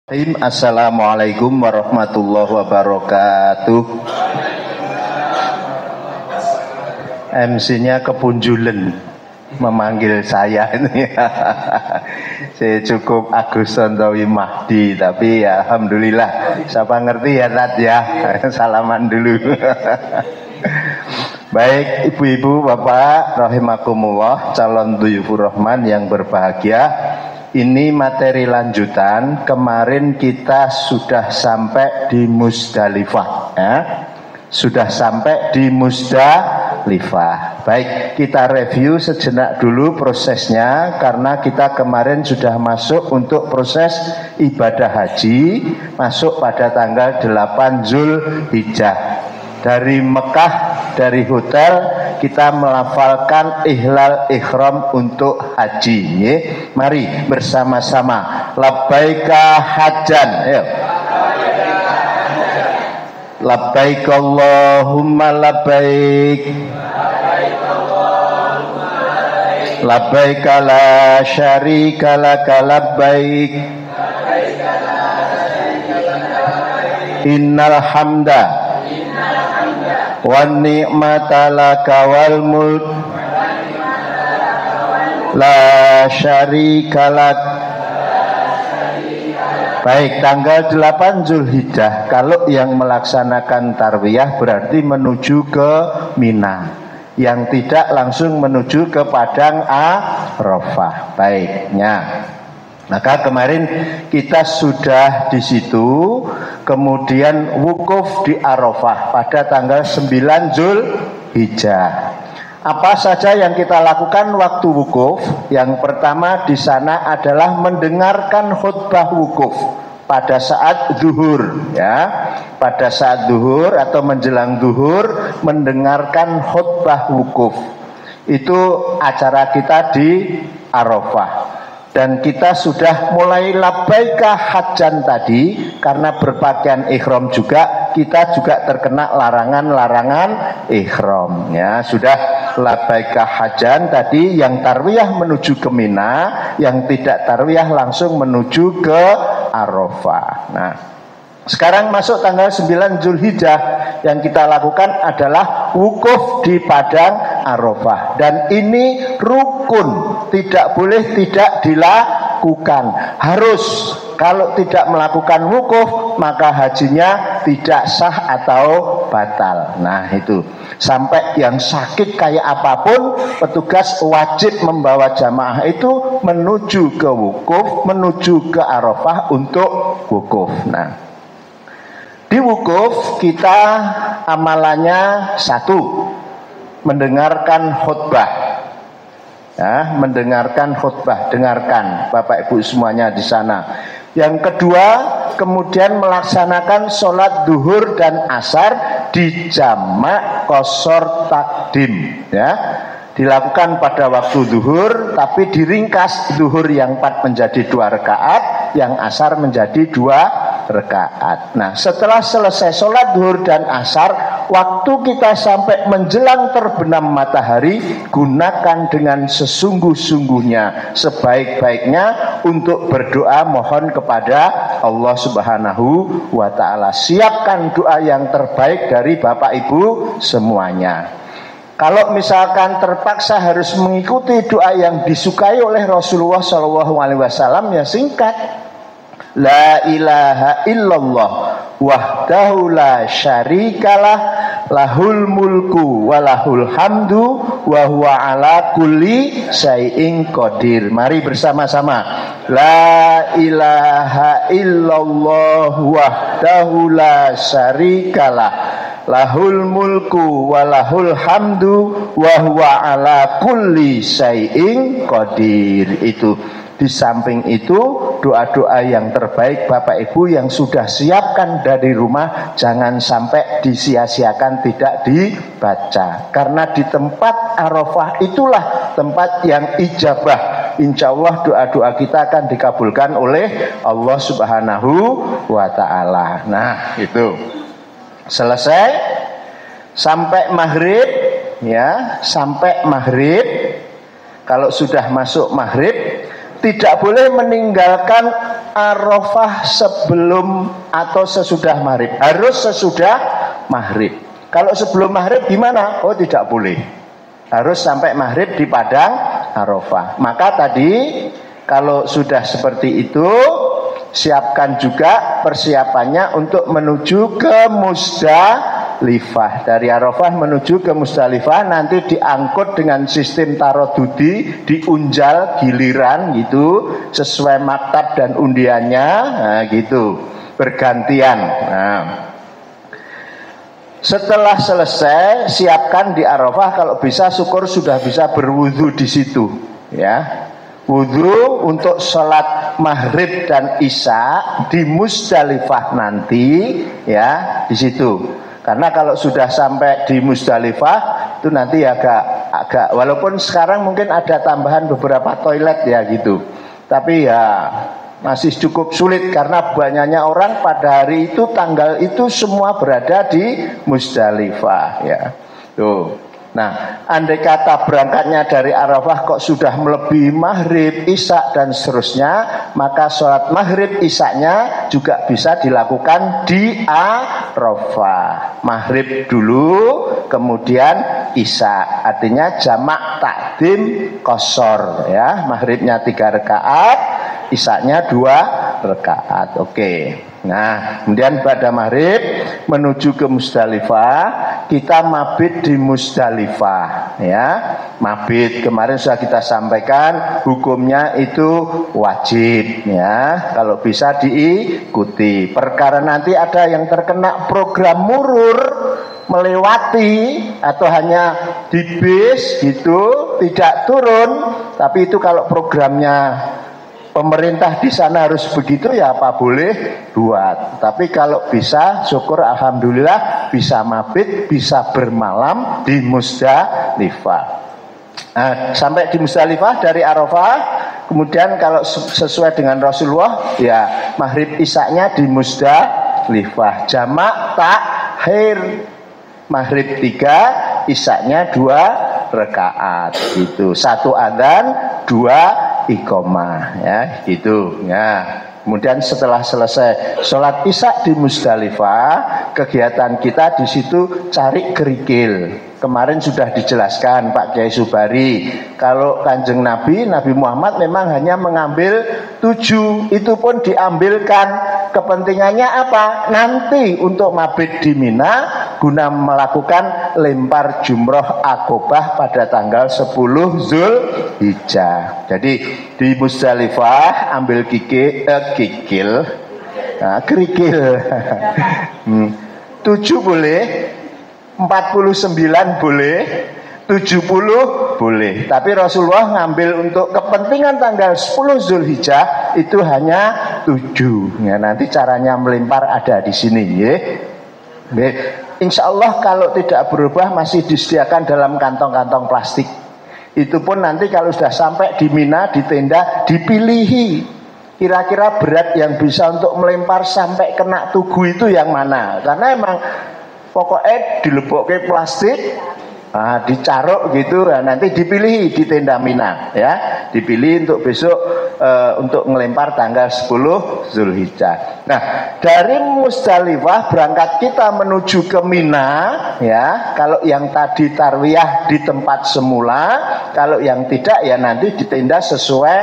Assalamualaikum warahmatullahi wabarakatuh. MC-nya kepunjulen memanggil saya ini. Saya cukup Agus Tontowi Mahdi, tapi ya alhamdulillah. Siapa ngerti ya Tat ya. Salaman dulu. Baik ibu-ibu, bapak, rahimakumullah, calon dhuyufur rahman yang berbahagia. Ini materi lanjutan. Kemarin kita sudah sampai di Musdalifah ya. Sudah sampai di Musdalifah. Baik, kita review sejenak dulu prosesnya. Karena kita kemarin sudah masuk untuk proses ibadah haji. Masuk pada tanggal 8 Zulhijjah. Dari Mekah, dari hotel kita melafalkan ihlal ikhram untuk haji ya. Mari bersama-sama labbaika hajjan. Ayo. Labbaik Allahumma labbaik. Labbaik la syarika laka labbaik. Innal hamda wan ni'mata laka wal mulk la syarika lak. Baik, tanggal 8 Zulhijjah kalau yang melaksanakan tarwiyah berarti menuju ke Mina. Yang tidak langsung menuju ke Padang Arafah. Baiknya. Maka kemarin kita sudah di situ, kemudian wukuf di Arafah pada tanggal 9 Zulhijjah. Apa saja yang kita lakukan waktu wukuf? Yang pertama di sana adalah mendengarkan khutbah wukuf pada saat zuhur ya. Pada saat zuhur atau menjelang zuhur mendengarkan khutbah wukuf. Itu acara kita di Arafah. Dan kita sudah mulai labbaika hajjan tadi. Karena berpakaian ihram juga, kita juga terkena larangan-larangan ihram ya. Sudah labbaika hajjan tadi, yang tarwiyah menuju ke Mina, yang tidak tarwiyah langsung menuju ke Arafah. Nah, sekarang masuk tanggal 9 Zulhijjah. Yang kita lakukan adalah wukuf di Padang Arafah. Dan ini rukun, tidak boleh tidak dilakukan. Harus, kalau tidak melakukan wukuf maka hajinya tidak sah atau batal. Nah itu, sampai yang sakit kayak apapun, petugas wajib membawa jamaah itu menuju ke wukuf, menuju ke Arafah untuk wukuf. Nah, di wukuf kita amalannya satu, mendengarkan khutbah ya, mendengarkan khutbah. Dengarkan Bapak Ibu semuanya di sana. Yang kedua, kemudian melaksanakan sholat duhur dan asar di jamak qashar takdim ya. Dilakukan pada waktu duhur, tapi diringkas, duhur yang 4 menjadi 2 rakaat, yang asar menjadi 2 rakaat. Nah, setelah selesai sholat duhur dan asar, waktu kita sampai menjelang terbenam matahari, gunakan dengan sesungguh-sungguhnya, sebaik-baiknya untuk berdoa mohon kepada Allah Subhanahu wa ta'ala. Siapkan doa yang terbaik dari Bapak Ibu semuanya. Kalau misalkan terpaksa harus mengikuti doa yang disukai oleh Rasulullah SAW, ya singkat. La ilaha illallah wahdahu la syarikalah lahul mulku walahul hamdu wa huwa ala kulli syai'in qadir. Mari bersama-sama. La ilaha illallah wahdahu la syarikalah lahul mulku walahul hamdu wa huwa ala kulli syai'in qadir. Itu. Di samping itu, doa-doa yang terbaik Bapak Ibu yang sudah siapkan dari rumah, jangan sampai disia-siakan, tidak dibaca. Karena di tempat Arafah itulah tempat yang ijabah. Insya Allah doa-doa kita akan dikabulkan oleh Allah Subhanahu wa ta'ala. Nah itu selesai sampai maghrib ya, sampai maghrib. Kalau sudah masuk maghrib, tidak boleh meninggalkan Arafah sebelum atau sesudah maghrib? Harus sesudah maghrib. Kalau sebelum maghrib gimana? Oh, tidak boleh. Harus sampai maghrib di padang Arafah. Maka tadi kalau sudah seperti itu, siapkan juga persiapannya untuk menuju ke Musdalifah. Dari Arafah menuju ke Musdalifah nanti diangkut dengan sistem tarodudi, diunjal giliran gitu, sesuai maktab dan undiannya, nah, gitu, bergantian. Nah, setelah selesai, siapkan di Arafah, kalau bisa syukur sudah bisa berwudu di situ, ya. Wudhu untuk sholat maghrib dan isya di Musdalifah nanti, ya, di situ. Karena kalau sudah sampai di Musdalifah itu nanti agak walaupun sekarang mungkin ada tambahan beberapa toilet ya gitu, tapi ya masih cukup sulit karena banyaknya orang pada hari itu, tanggal itu semua berada di Musdalifah, ya. Tuh. Nah, andai kata berangkatnya dari Arafah kok sudah melebihi maghrib, isya dan seterusnya, maka sholat maghrib isya-nya juga bisa dilakukan di Arafah. Maghrib dulu, kemudian isya. Artinya jamak takdim qashar, ya. Maghribnya 3 rakaat, isya-nya 2 rakaat. Oke. Nah, kemudian pada maghrib menuju ke Musdalifah, kita mabit di Musdalifah, ya. Mabit kemarin sudah kita sampaikan hukumnya itu wajib, ya. Kalau bisa diikuti. Perkara nanti ada yang terkena program murur, melewati atau hanya di bis gitu, tidak turun, tapi itu kalau programnya pemerintah di sana harus begitu, ya apa boleh buat. Tapi kalau bisa, syukur alhamdulillah bisa mabit, bisa bermalam di Musdalifah. Nah, sampai di Musdalifah dari Arafah, kemudian kalau sesuai dengan Rasulullah, ya maghrib isya-nya di Musdalifah. Jamak takhir, maghrib 3, isya-nya 2 rakaat gitu. 1 adzan, 2 iqomah, ya gitu, ya. Kemudian setelah selesai sholat isya di Musdalifah, kegiatan kita di situ cari kerikil. Kemarin sudah dijelaskan Pak Kiai Subari, kalau Kanjeng Nabi Muhammad memang hanya mengambil 7, itu pun diambilkan. Kepentingannya apa? Nanti untuk mabit di Mina guna melakukan lempar jumroh akobah pada tanggal 10 Zulhijjah. Jadi di Musdalifah ambil kerikil 7 boleh, 49 boleh, 70 boleh. Tapi Rasulullah ngambil untuk kepentingan tanggal 10 Zulhijjah itu hanya 7. Ya, nanti caranya melempar ada di sini, ya. Insya Allah kalau tidak berubah masih disediakan dalam kantong-kantong plastik. Itu pun nanti kalau sudah sampai di Mina, di tenda, dipilihi kira-kira berat yang bisa untuk melempar sampai kena tugu itu yang mana. Karena emang pokoknya dilebokke plastik, nah, dicaruk gitu, nah, nanti dipilih di tenda Mina, ya, dipilih untuk besok untuk ngelempar tanggal 10 Zulhijjah. Nah, dari Musdalifah berangkat kita menuju ke Mina, ya. Kalau yang tadi tarwiyah di tempat semula, kalau yang tidak ya nanti di tenda sesuai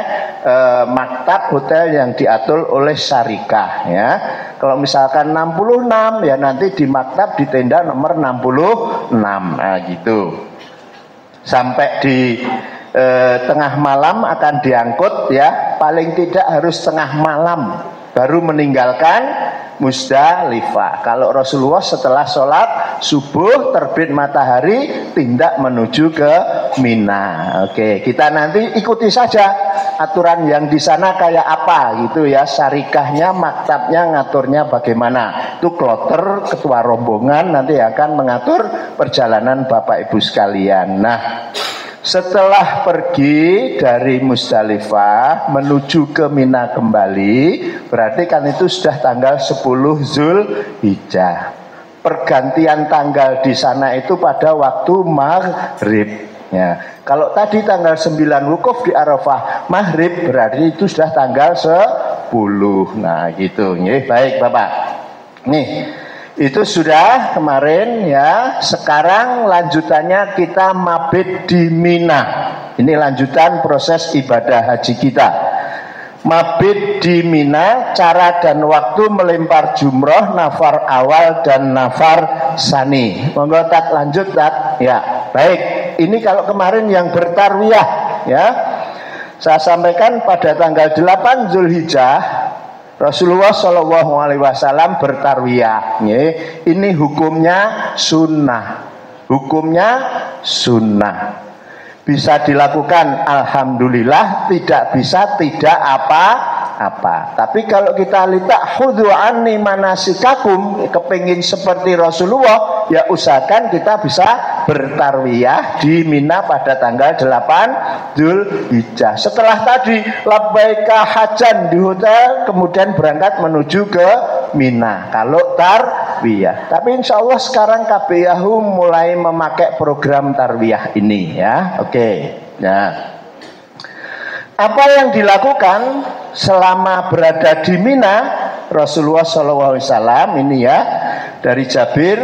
maktab hotel yang diatur oleh syarikah, ya. Kalau misalkan 66 ya nanti di maktab di tenda nomor 66, nah gitu. Sampai di tengah malam akan diangkut, ya, paling tidak harus tengah malam baru meninggalkan Musdalifah. Kalau Rasulullah setelah sholat subuh terbit matahari tindak menuju ke Mina. Oke, kita nanti ikuti saja aturan yang di sana kayak apa gitu, ya. Syarikahnya, maktabnya ngaturnya bagaimana. Itu kloter ketua rombongan nanti akan mengatur perjalanan Bapak Ibu sekalian. Nah, setelah pergi dari Musdalifah menuju ke Mina kembali, berarti kan itu sudah tanggal 10 Zulhijjah. Pergantian tanggal di sana itu pada waktu maghrib, ya. Kalau tadi tanggal 9 wukuf di Arafah maghrib, berarti itu sudah tanggal 10 Nah gitu. Baik Bapak. Nih, itu sudah kemarin ya. Sekarang lanjutannya kita mabit di Mina. Ini lanjutan proses ibadah haji kita. Mabit di Mina, cara dan waktu melempar jumroh, nafar awal dan nafar sani. Monggo tak lanjut tak? Ya, baik. Ini kalau kemarin yang bertarwiyah ya. Saya sampaikan pada tanggal 8 Zulhijjah Rasulullah Shallallahu Alaihi Wasallam bertarwiyah. Ini hukumnya sunnah. Hukumnya sunnah. Bisa dilakukan alhamdulillah, tidak bisa tidak apa-apa. Tapi kalau kita lihat khudhu anni manasikakum, kepingin seperti Rasulullah, ya usahakan kita bisa bertarwiyah di Mina pada tanggal 8 Dzulhijjah. Setelah tadi labbaika hajan di hotel, kemudian berangkat menuju ke Mina kalau tarwiyah. Tapi insya Allah sekarang KBYAHU mulai memakai program tarwiyah ini ya. Oke. Nah, apa yang dilakukan selama berada di Mina Rasulullah SAW ini ya, dari Jabir,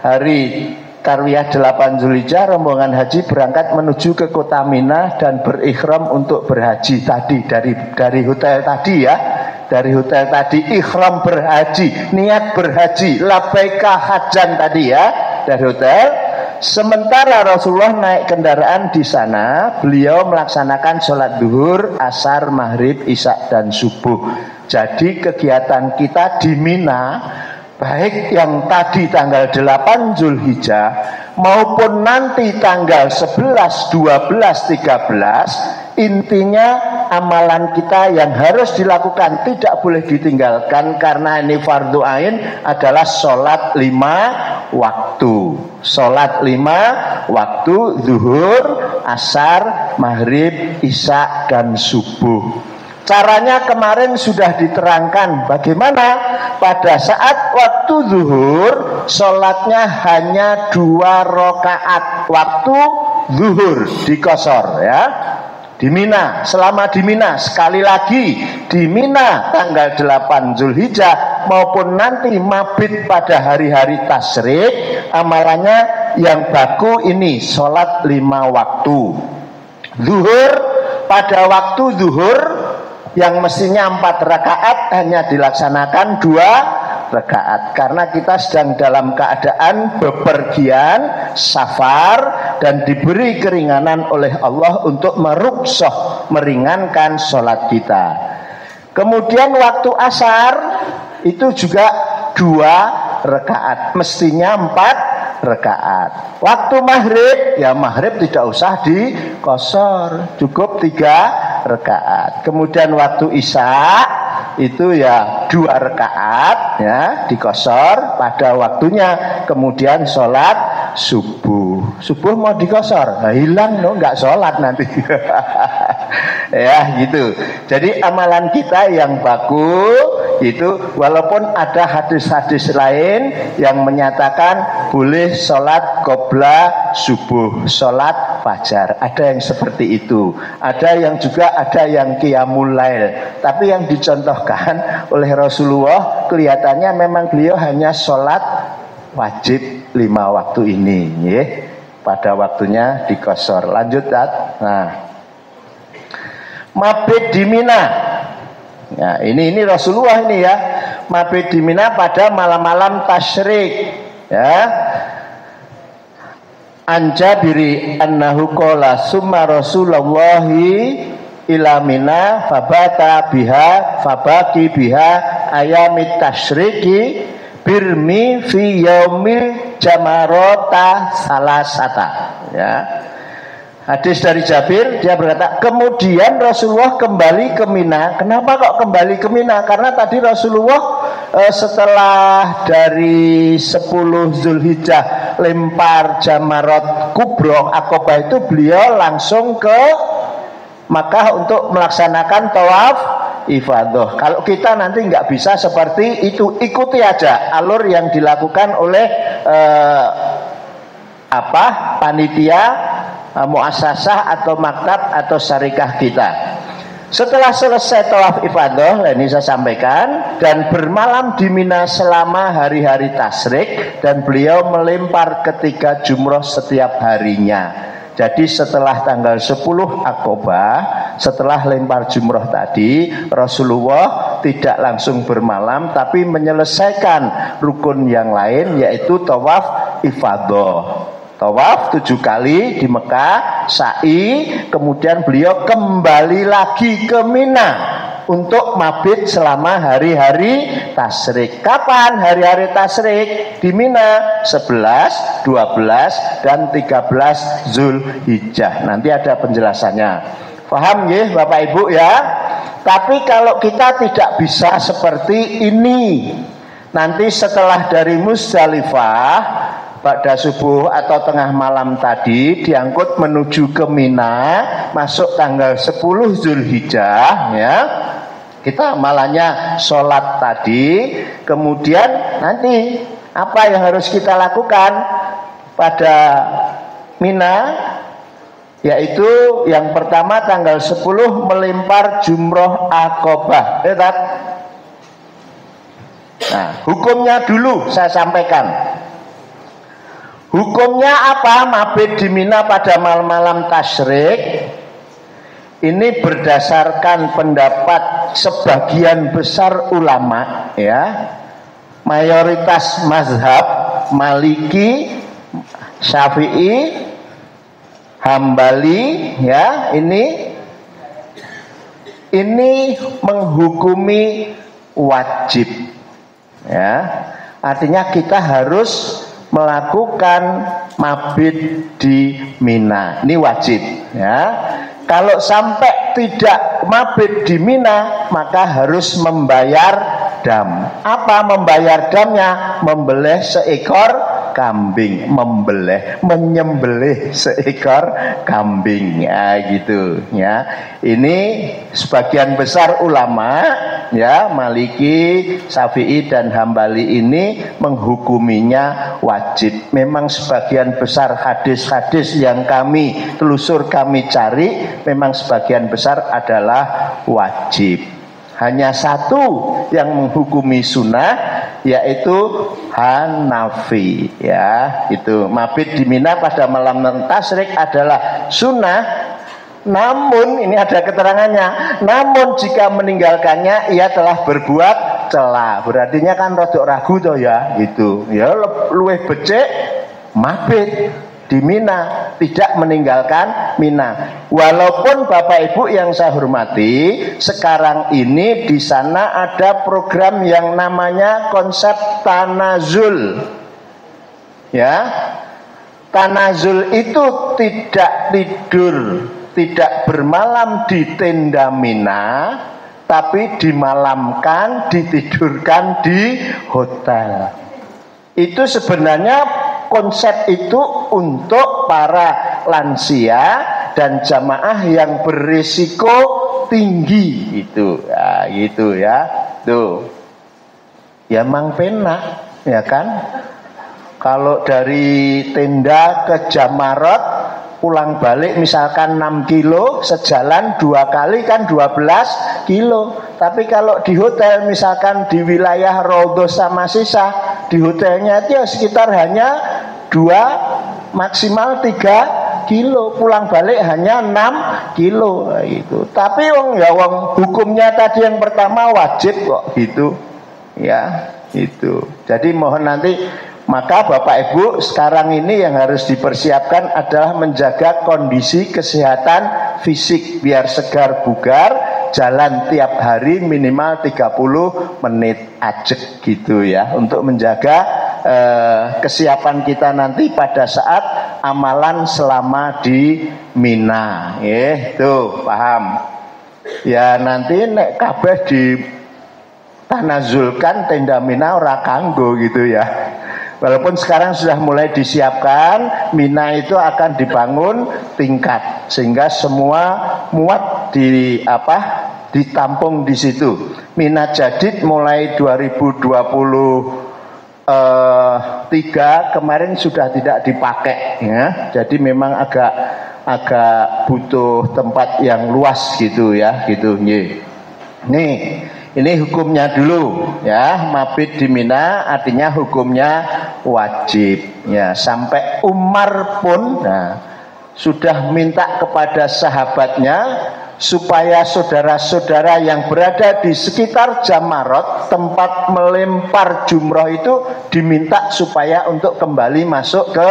hari tarwiyah 8 Zulhijjah rombongan haji berangkat menuju ke kota Mina dan berikhram untuk berhaji tadi dari hotel tadi ya. Dari hotel tadi ikhram berhaji, niat berhaji, labbaika hajan tadi ya, dari hotel. Sementara Rasulullah naik kendaraan di sana, beliau melaksanakan sholat duhur, asar, maghrib, isya dan subuh. Jadi kegiatan kita di Mina, baik yang tadi tanggal 8 Zulhijjah maupun nanti tanggal 11, 12, 13, intinya amalan kita yang harus dilakukan tidak boleh ditinggalkan karena ini fardhu ain adalah sholat 5 waktu. Sholat 5 waktu, zuhur, asar, maghrib, isya dan subuh. Caranya kemarin sudah diterangkan bagaimana pada saat waktu zuhur sholatnya hanya 2 rakaat waktu zuhur dikosor ya. Di Mina, selama di Mina, sekali lagi di Mina tanggal 8 Zulhijjah maupun nanti mabit pada hari-hari tasyrik, amalannya yang baku ini sholat 5 waktu. Zuhur, pada waktu zuhur yang mestinya 4 rakaat hanya dilaksanakan 2 rakaat karena kita sedang dalam keadaan bepergian safar dan diberi keringanan oleh Allah untuk merukshoh, meringankan sholat kita. Kemudian waktu asar itu juga 2 rakaat, mestinya 4 rakaat. Waktu maghrib, ya maghrib tidak usah dikosor, cukup 3 rakaat. Kemudian waktu isya itu ya 2 rakaat ya dikosor pada waktunya. Kemudian sholat subuh. Subuh mau dikosor, nah, hilang no, nggak sholat nanti. Ya gitu. Jadi amalan kita yang baku itu walaupun ada hadis-hadis lain yang menyatakan boleh sholat qobla subuh, sholat fajar, ada yang seperti itu, ada yang juga ada yang qiyamul lail. Tapi yang dicontohkan oleh Rasulullah kelihatannya memang beliau hanya sholat wajib 5 waktu ini ya. Pada waktunya dikosor. Lanjut Tat. Nah, mabit di Mina. Ya, ini Rasulullah ini ya. Mabit di Mina pada malam-malam tasyrik. Ya. An Jabiri annahu qala summa Rasulullahi ila Mina fabata biha fabaki biha ayamit tasyriki birmi fi yaumil jamarota salasata ya. Hadis dari Jabir, dia berkata kemudian Rasulullah kembali ke Mina. Kenapa kok kembali ke Mina? Karena tadi Rasulullah setelah dari 10 Zulhijjah lempar jamarot kubro Aqobah itu beliau langsung ke Makkah untuk melaksanakan tawaf ifadah. Kalau kita nanti nggak bisa seperti itu, ikuti aja alur yang dilakukan oleh panitia muasasah atau maktab atau syarikah kita. Setelah selesai tawaf ifadah, ini saya sampaikan, dan bermalam di Mina selama hari-hari tasyrik, dan beliau melempar ketiga jumroh setiap harinya. Jadi setelah tanggal 10 Aqobah, setelah lempar jumroh tadi, Rasulullah tidak langsung bermalam, tapi menyelesaikan rukun yang lain, yaitu tawaf ifadah. Tawaf 7 kali di Mekah, sa'i, kemudian beliau kembali lagi ke Mina untuk mabit selama hari-hari tasyrik. Kapan hari-hari tasyrik? Di Mina 11, 12, dan 13 Zulhijjah. Nanti ada penjelasannya. Paham ya Bapak Ibu ya? Tapi kalau kita tidak bisa seperti ini, nanti setelah dari Musdalifah pada subuh atau tengah malam tadi diangkut menuju ke Mina, masuk tanggal 10 Zulhijjah ya. Kita amalannya sholat tadi, kemudian nanti apa yang harus kita lakukan pada Mina, yaitu yang pertama tanggal 10 melempar jumroh Aqobah. Nah, hukumnya dulu saya sampaikan. Hukumnya apa? Mabit di Mina pada malam-malam tasyrik ini berdasarkan pendapat sebagian besar ulama ya, mayoritas mazhab Maliki, Syafi'i, Hambali ya, ini menghukumi wajib ya. Artinya kita harus melakukan mabit di Mina, ini wajib ya. Kalau sampai tidak mabit di Mina, maka harus membayar dam. Apa membayar damnya? Membelih seekor kambing, menyembelih seekor kambing ya, gitu ya. Ini sebagian besar ulama ya, Maliki, Syafi'i dan Hambali ini menghukuminya wajib. Memang sebagian besar hadis-hadis yang kami telusur, kami cari, memang sebagian besar adalah wajib. Hanya satu yang menghukumi sunnah, yaitu Hanafi ya. Itu mabit di Mina pada malam tasyrik adalah sunnah. Namun ini ada keterangannya, namun jika meninggalkannya ia telah berbuat celah. Berartinya kan rodok ragu toh ya, gitu ya. Luwih becik mabit di Mina, tidak meninggalkan Mina. Walaupun Bapak Ibu yang saya hormati, sekarang ini di sana ada program yang namanya konsep tanazul. Ya. Tanazul itu tidak tidur, tidak bermalam di tenda Mina, tapi dimalamkan, ditidurkan di hotel. Itu sebenarnya konsep itu untuk para lansia dan jamaah yang berisiko tinggi itu ya, gitu ya. Tuh. Ya mang penak ya kan. Kalau dari tenda ke Jamarot pulang balik misalkan 6 kilo, sejalan 2 kali kan 12 kilo. Tapi kalau di hotel misalkan di wilayah Raudhah sama Sisa, di hotelnya itu sekitar hanya 2 maksimal 3 kilo, pulang balik hanya 6 kilo gitu. Tapi wong hukumnya tadi yang pertama wajib kok gitu. Ya, itu. Jadi mohon nanti, maka Bapak Ibu sekarang ini yang harus dipersiapkan adalah menjaga kondisi kesehatan fisik biar segar bugar, jalan tiap hari minimal 30 menit ajek gitu ya, untuk menjaga kesiapan kita nanti pada saat amalan selama di Mina. Tuh paham. Ya nanti nek kabeh di tanazulkan tenda Mina ora kanggo gitu ya. Walaupun sekarang sudah mulai disiapkan, Mina itu akan dibangun tingkat sehingga semua muat ditampung di situ. Mina Jadid mulai 2023 kemarin sudah tidak dipakai ya. Jadi memang agak agak butuh tempat yang luas gitu ya, gitu nggih. Nih, ini hukumnya dulu ya, mabit di Mina artinya hukumnya wajib ya. Sampai Umar pun sudah minta kepada sahabatnya supaya saudara-saudara yang berada di sekitar Jamarot, tempat melempar jumroh itu, diminta supaya untuk kembali masuk ke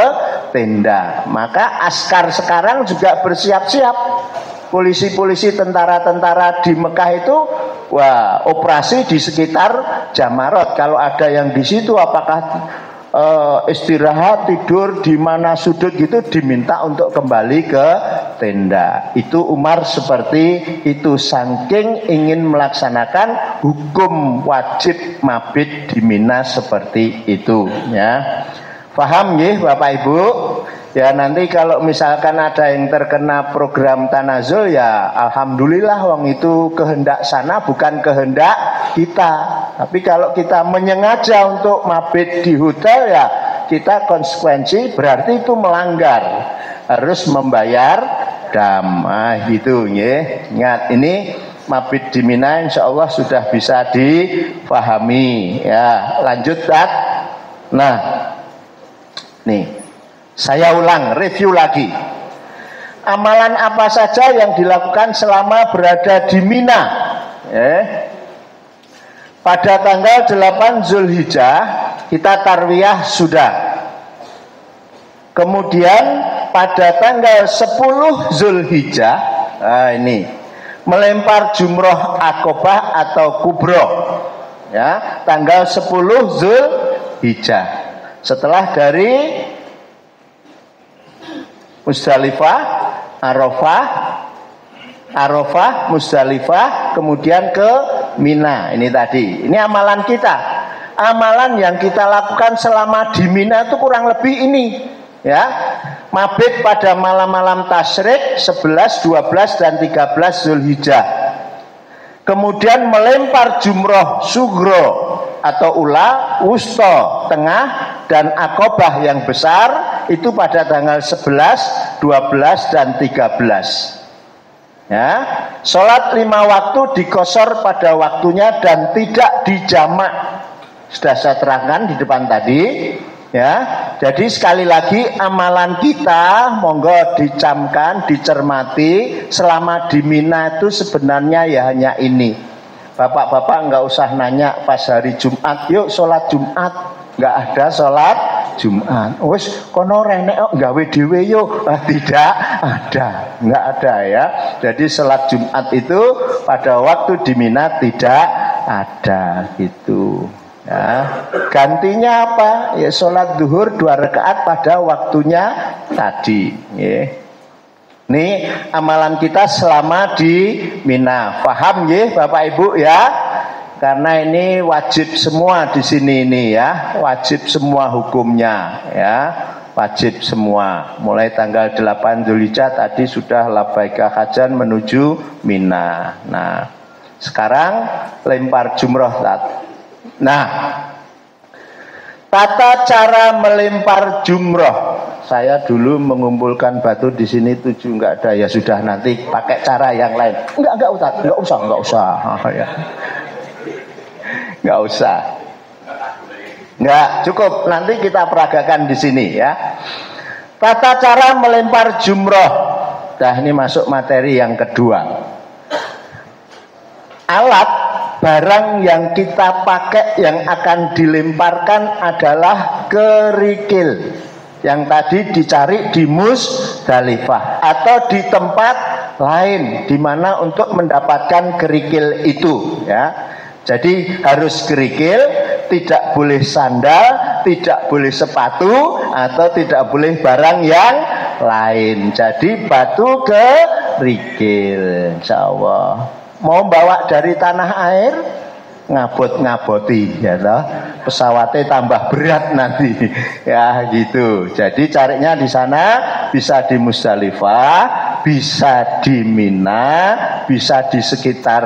tenda. Maka askar sekarang juga bersiap-siap. Polisi-polisi, tentara-tentara di Mekah itu operasi di sekitar Jamarot. Kalau ada yang di situ apakah istirahat, tidur di mana sudut gitu, diminta untuk kembali ke tenda. Itu Umar seperti itu, saking ingin melaksanakan hukum wajib mabit di Mina seperti itu ya. Paham nggih Bapak Ibu? Ya, nanti kalau misalkan ada yang terkena program tanazul ya alhamdulillah, wong itu kehendak sana bukan kehendak kita. Tapi kalau kita menyengaja untuk mabit di hotel ya kita konsekuensi, berarti itu melanggar, harus membayar dam. Gitu nggih. Ingat, ini mabit di Mina insyaallah sudah bisa dipahami ya. Lanjut Tat. Nah, nih saya ulang, review lagi. Amalan apa saja yang dilakukan selama berada di Mina? Pada tanggal 8 Zulhijjah kita tarwiyah sudah. Kemudian pada tanggal 10 Zulhijjah, ini melempar jumroh akobah atau kubro. Ya, tanggal 10 Zulhijjah. Setelah dari Musdalifah, Arafah, Musdalifah, kemudian ke Mina. Ini tadi, ini amalan kita. Amalan yang kita lakukan selama di Mina itu kurang lebih ini ya. Mabit pada malam-malam tasyrik 11, 12 dan 13 Zulhijjah. Kemudian melempar jumroh sugro atau ula, wusto, tengah, dan akobah yang besar itu pada tanggal 11, 12 dan 13. Ya, sholat 5 waktu dikosor pada waktunya dan tidak dijamak. Sudah saya terangkan di depan tadi. Ya, jadi sekali lagi amalan kita monggo dicamkan, dicermati selama di Mina itu sebenarnya ya hanya ini. Bapak-bapak nggak usah nanya pas hari Jumat, yuk sholat Jumat. Nggak ada sholat Jumat. Wis kono renek gawe dhewe yo. Tidak ada, nggak ada ya. Jadi sholat Jumat itu pada waktu di Mina tidak ada gitu. Ya. Gantinya apa? Ya sholat duhur 2 rakaat pada waktunya tadi. Ya. Ini amalan kita selama di Mina. Paham ya Bapak Ibu ya? Karena ini wajib semua di sini ini ya, wajib semua hukumnya ya, wajib semua. Mulai tanggal 8 Dzulhijjah tadi sudah labaika hajan menuju Mina. Nah, sekarang lempar jumroh. Nah, tata cara melempar jumroh. Saya dulu mengumpulkan batu di sini 7 enggak ada, ya sudah nanti pakai cara yang lain. Enggak usah. Ya. Nggak usah, nggak cukup. Nanti kita peragakan di sini ya. Tata cara melempar jumroh. Nah, ini masuk materi yang kedua. Alat barang yang kita pakai yang akan dilemparkan adalah kerikil. Yang tadi dicari di Musdalifah atau di tempat lain di mana untuk mendapatkan kerikil itu ya. Jadi harus kerikil, tidak boleh sandal, tidak boleh sepatu, atau tidak boleh barang yang lain. Jadi batu kerikil, insya Allah. Mau bawa dari tanah air, ngaboti, ya toh. Pesawatnya tambah berat nanti, ya gitu. Jadi carinya di sana, bisa di Musdalifah, bisa di Mina, bisa di sekitar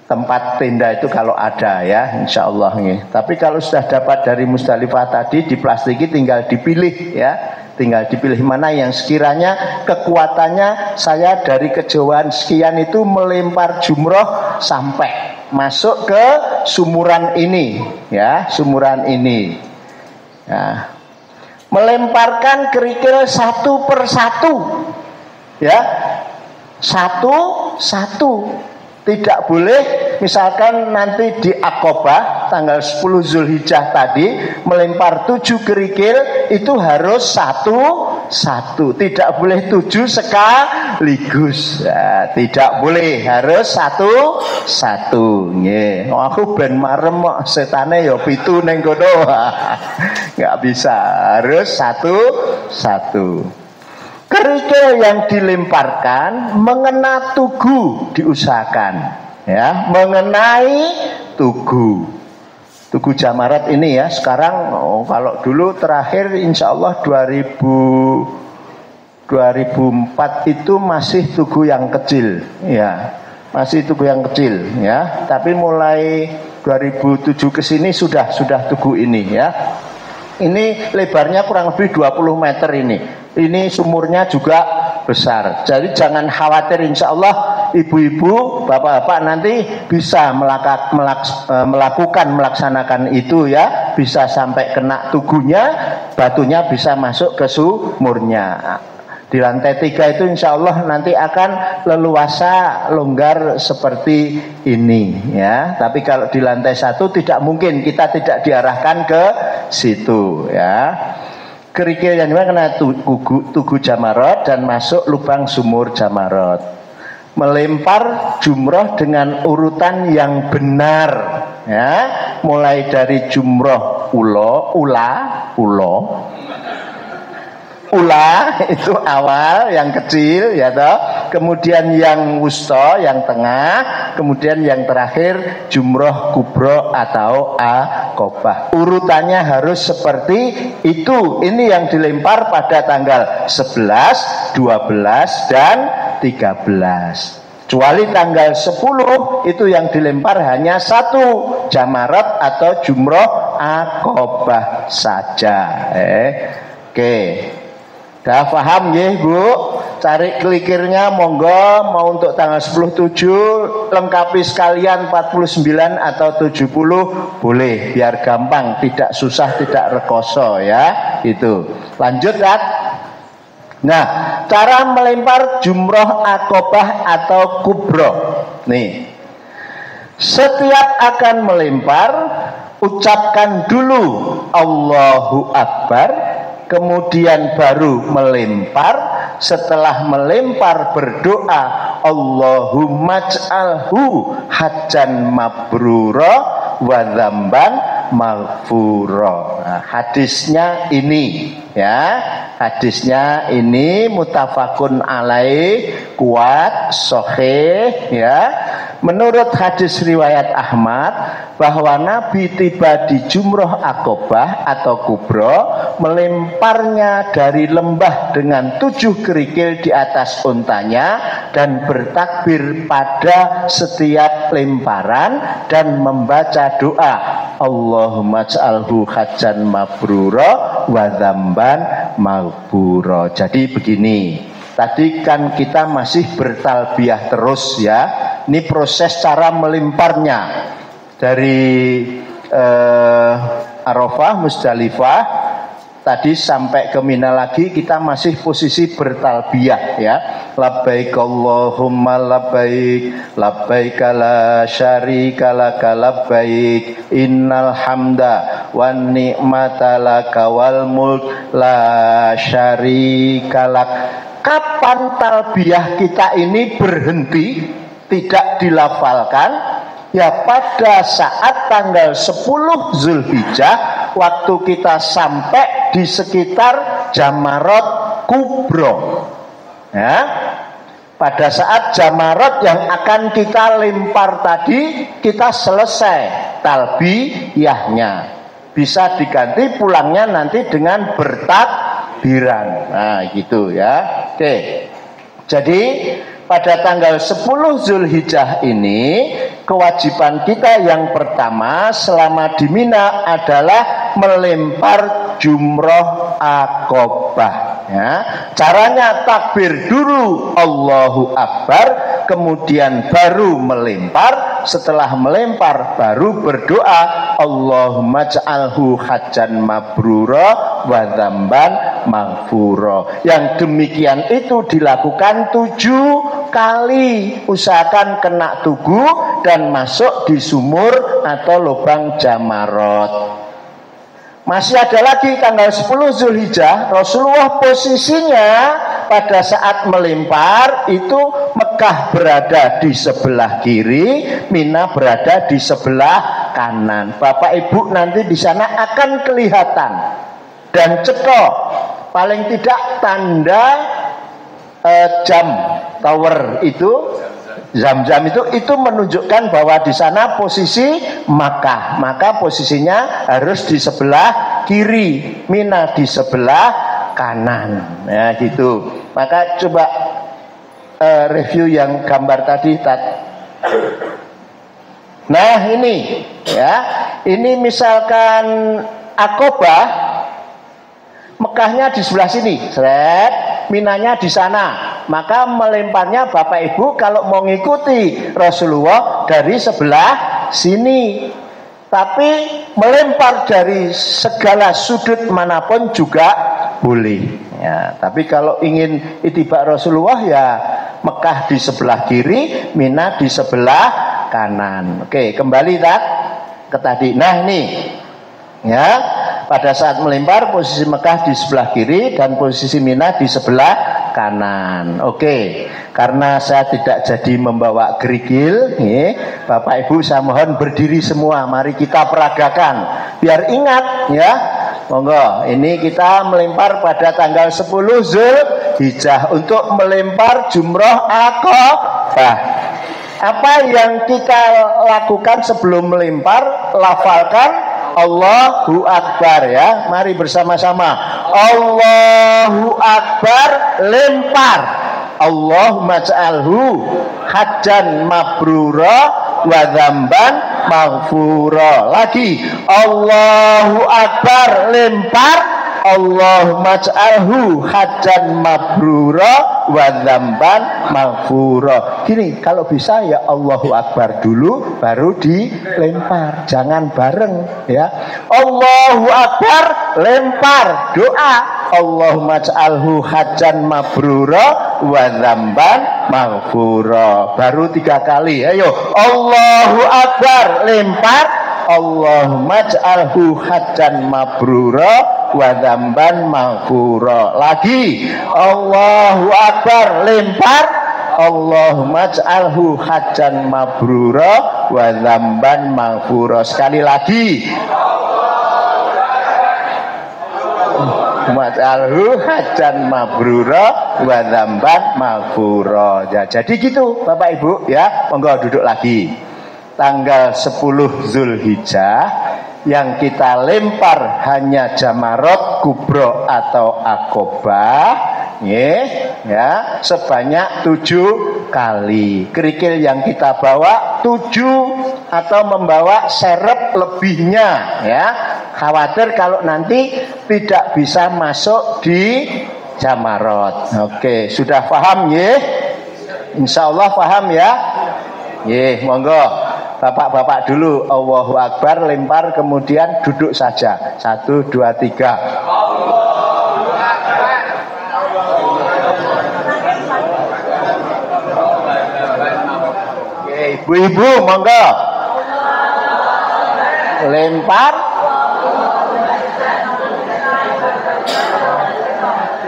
tempat tenda itu kalau ada ya, insya Allah nih. Tapi kalau sudah dapat dari Musdalifah tadi diplastiki, tinggal dipilih ya, tinggal dipilih mana yang sekiranya kekuatannya saya dari kejauhan sekian itu melempar jumroh sampai masuk ke sumuran ini, ya, sumuran ini. Ya. Melemparkan kerikil satu per satu, ya, satu. Tidak boleh misalkan nanti di Aqobah tanggal 10 Zulhijjah tadi melempar 7 kerikil, itu harus satu. Tidak boleh 7 sekaligus, ya, tidak boleh, harus satu. Nggih, aku ben marem kok setane ya 7 ning kono. Nggak bisa, harus satu. Kerikil yang dilemparkan mengena tugu diusahakan, ya, mengenai tugu jamarat ini, ya. Sekarang kalau dulu terakhir insya Allah 2004 itu masih tugu yang kecil, ya, masih tugu yang kecil, ya. Tapi mulai 2007 ke sini sudah tugu ini, ya. Ini lebarnya kurang lebih 20 meter ini. Ini sumurnya juga besar. Jadi jangan khawatir, insya Allah ibu-ibu, bapak-bapak nanti bisa melaksanakan itu, ya. Bisa sampai kena tugunya, batunya bisa masuk ke sumurnya. Di lantai 3 itu insya Allah nanti akan leluasa longgar seperti ini, ya. Tapi kalau di lantai 1 tidak mungkin, kita tidak diarahkan ke situ, ya. Kerikil yang kena tugu jamarot dan masuk lubang sumur jamarot. Melempar jumroh dengan urutan yang benar, ya. Mulai dari jumroh ula itu awal yang kecil, ya toh. Kemudian yang wusta yang tengah, kemudian yang terakhir jumroh kubro atau Aqobah. Urutannya harus seperti itu. Ini yang dilempar pada tanggal 11, 12 dan 13. Kecuali tanggal 10 itu yang dilempar hanya satu jamarat atau jumroh Aqobah saja. Oke. Dah paham ya Bu? Cari klikirnya monggo, mau untuk tanggal 10/7 lengkapi sekalian 49 atau 70 boleh, biar gampang, tidak susah, tidak rekoso, ya. Itu. Lanjut, Rat. Nah, cara melempar jumroh Aqobah atau kubro. Nih. Setiap akan melempar, ucapkan dulu Allahu Akbar, kemudian baru melempar. Setelah melempar berdoa Allahumma j'alhu hajjan mabrura wa dzamban maghfura. Nah, hadisnya ini, ya. Hadisnya ini mutafakun alaih, kuat, sahih, ya. Menurut hadis riwayat Ahmad bahwa Nabi tiba di jumroh Aqobah atau kubro, melemparnya dari lembah dengan 7 kerikil di atas untanya dan bertakbir pada setiap lemparan dan membaca doa Allahumma j'alhu hajjan mabrura wa dzamban maghfura. Jadi begini, tadi kan kita masih bertalbiyah terus, ya. Ini proses cara melemparnya dari Arafah, Musdalifah tadi sampai ke Mina lagi, kita masih posisi bertalbiyah, ya. Labbaik Allahumma labbaik, labbaik la syarika laka labbaik, innal hamda wan ni'mata laka wal mulk la syarika lak. Kapan talbiyah kita ini berhenti, tidak dilafalkan? Ya pada saat tanggal 10 Zulhijjah, waktu kita sampai di sekitar Jamarot Kubro, ya. Pada saat Jamarot yang akan kita lempar tadi, kita selesai talbiyahnya. Bisa diganti pulangnya nanti dengan bertakbiran. Nah gitu, ya. Oke. Jadi pada tanggal 10 Zulhijjah ini, kewajiban kita yang pertama selama di Mina adalah melempar jumroh akobah. Ya, caranya takbir dulu Allahu Akbar, kemudian baru melempar. Setelah melempar baru berdoa Allahumma ja'alhu hajjan mabrura wa dzamban maghfura. Yang demikian itu dilakukan 7 kali. Usahakan kena tugu dan masuk di sumur atau lubang jamarot. Masih ada lagi tanggal 10 Zulhijjah, Rasulullah posisinya pada saat melempar itu Mekah berada di sebelah kiri, Mina berada di sebelah kanan. Bapak Ibu nanti di sana akan kelihatan dan cetok paling tidak tanda jam tower itu, Zam-Zam itu menunjukkan bahwa di sana posisi Makkah, maka posisinya harus di sebelah kiri, Mina di sebelah kanan, ya gitu. Maka coba review yang gambar tadi. Nah ini, ya, ini misalkan Aqobah, Mekahnya di sebelah sini, seret, Minanya di sana. Maka melemparnya Bapak Ibu kalau mau ngikuti Rasulullah dari sebelah sini. Tapi melempar dari segala sudut manapun juga boleh. Ya, tapi kalau ingin ittiba Rasulullah ya Mekah di sebelah kiri, Mina di sebelah kanan. Oke, kembali ke tadi. Nah ini, ya, pada saat melempar posisi Mekah di sebelah kiri dan posisi Mina di sebelah kanan. Oke, karena saya tidak jadi membawa gerigil, Bapak Ibu saya mohon berdiri semua. Mari kita peragakan biar ingat, ya. Monggo, ini kita melempar pada tanggal 10 Zulhijjah untuk melempar jumroh Aqobah. Apa yang kita lakukan sebelum melempar? Lafalkan Allahu Akbar, ya. Mari bersama-sama. Allahu Akbar, lempar. Allahumma ja'alhu hajjan mabrura wa dzamban maghfura. Lagi. Allahu Akbar, lempar. Allahumma ja'alhu hajjan mabrura wa dzamban maghfura. Gini, kalau bisa ya Allahu Akbar dulu baru dilempar, jangan bareng, ya. Allahu Akbar, lempar, doa Allahumma ja'alhu hajjan mabrura wa dzamban maghfura. Baru 3 kali. Ayo, Allahu Akbar, lempar. Allahumma ja'alhu hajjan mabrura wa dzamban maghfura. Lagi. Allahu Akbar, lempar. Allahumma ja'alhu hajjan mabrura wa dzamban maghfura. Sekali lagi. Maj'alhu hajjan mabrura wa dzamban maghfura. Ya, jadi gitu Bapak Ibu, ya. Monggo duduk lagi. Tanggal 10 Zulhijjah yang kita lempar hanya jamarot kubro atau Aqobah, ya, sebanyak 7 kali. Kerikil yang kita bawa 7 atau membawa serep lebihnya, ya. Khawatir kalau nanti tidak bisa masuk di jamarot. Oke, sudah paham, ya? Insya Allah paham, ya. Monggo. Bapak-bapak dulu, Allahu Akbar, lempar, kemudian duduk saja. 1, 2, 3. Allahu Akbar. Ibu-ibu, monggo. Lempar.